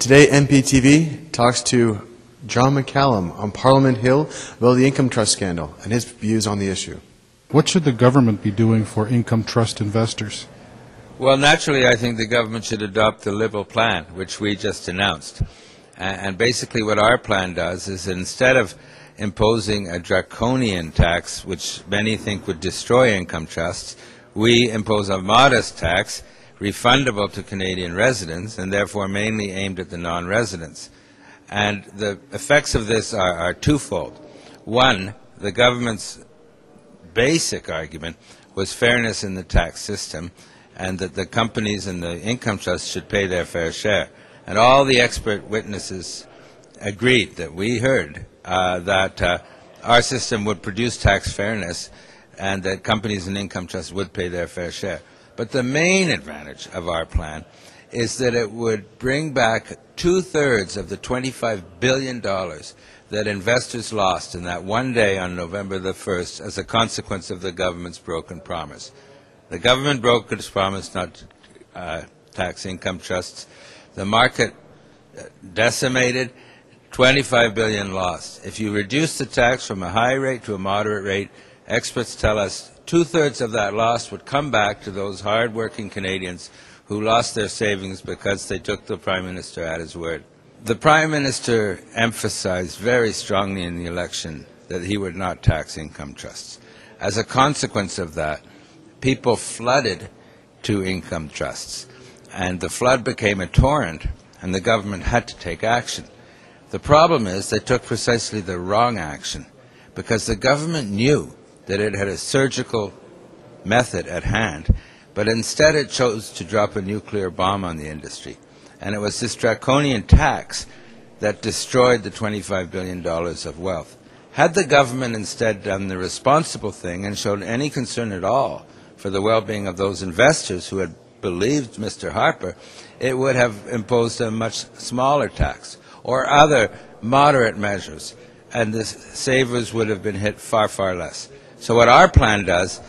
Today, MPtv talks to John McCallum on Parliament Hill about the Income Trust scandal and his views on the issue. What should the government be doing for income trust investors? Well, naturally, I think the government should adopt the Liberal plan, which we just announced. And basically what our plan does is, instead of imposing a draconian tax, which many think would destroy income trusts, we impose a modest tax, refundable to Canadian residents, and therefore mainly aimed at the non-residents. And the effects of this are twofold. One, the government's basic argument was fairness in the tax system, and that the companies and the income trusts should pay their fair share. And all the expert witnesses agreed that we heard that our system would produce tax fairness and that companies and income trusts would pay their fair share. But the main advantage of our plan is that it would bring back 2/3 of the $25 billion that investors lost in that one day on November the 1st as a consequence of the government's broken promise. The government broke its promise not to tax income trusts. The market decimated, 25 billion lost. If you reduce the tax from a high rate to a moderate rate, experts tell us 2/3 of that loss would come back to those hard-working Canadians who lost their savings because they took the Prime Minister at his word. The Prime Minister emphasized very strongly in the election that he would not tax income trusts. As a consequence of that, people flooded to income trusts, and the flood became a torrent, and the government had to take action. The problem is they took precisely the wrong action, because the government knew that it had a surgical method at hand, but instead it chose to drop a nuclear bomb on the industry. And it was this draconian tax that destroyed the $25 billion of wealth. Had the government instead done the responsible thing and shown any concern at all for the well-being of those investors who had believed Mr. Harper, it would have imposed a much smaller tax or other moderate measures, and the savers would have been hit far, far less. So what our plan does,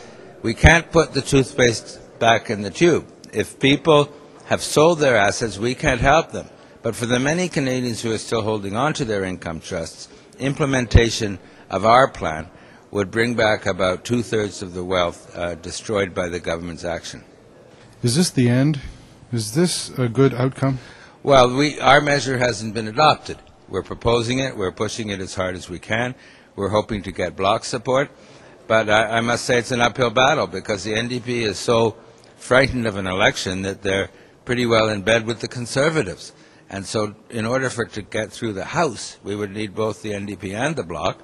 we can't put the toothpaste back in the tube. If people have sold their assets, we can't help them. But for the many Canadians who are still holding on to their income trusts, implementation of our plan would bring back about 2/3 of the wealth destroyed by the government's action. Is this the end? Is this a good outcome? Well, our measure hasn't been adopted. We're proposing it. We're pushing it as hard as we can. We're hoping to get bloc support. But I must say it's an uphill battle, because the NDP is so frightened of an election that they're pretty well in bed with the Conservatives. And so in order for it to get through the House, we would need both the NDP and the bloc.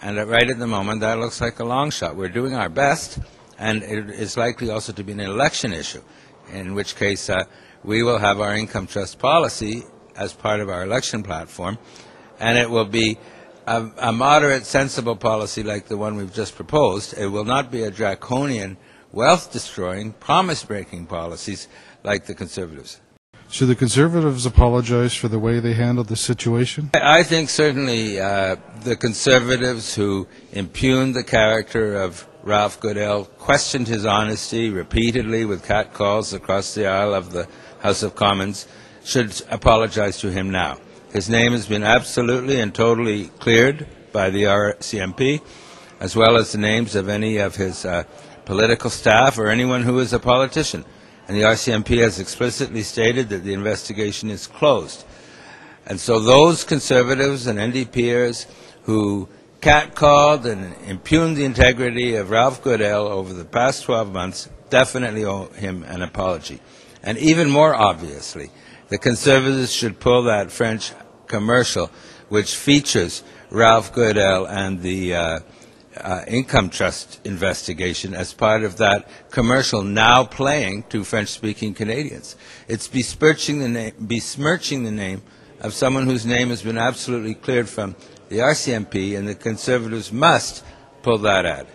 And right at the moment, that looks like a long shot. We're doing our best, and it is likely also to be an election issue, in which case we will have our income trust policy as part of our election platform, and it will be a moderate, sensible policy like the one we've just proposed. It will not be a draconian, wealth-destroying, promise-breaking policies like the Conservatives. Should the Conservatives apologize for the way they handled the situation? I think certainly the Conservatives who impugned the character of Ralph Goodale, questioned his honesty repeatedly with catcalls across the aisle of the House of Commons, should apologize to him now. His name has been absolutely and totally cleared by the R.C.M.P., as well as the names of any of his political staff or anyone who is a politician. And the R.C.M.P. has explicitly stated that the investigation is closed. And so those Conservatives and NDPers who catcalled and impugned the integrity of Ralph Goodale over the past 12 months definitely owe him an apology. And even more obviously, the Conservatives should pull that French commercial which features Ralph Goodale and the income trust investigation as part of that commercial now playing to French-speaking Canadians. It's besmirching the name of someone whose name has been absolutely cleared from the R.C.M.P., and the Conservatives must pull that ad.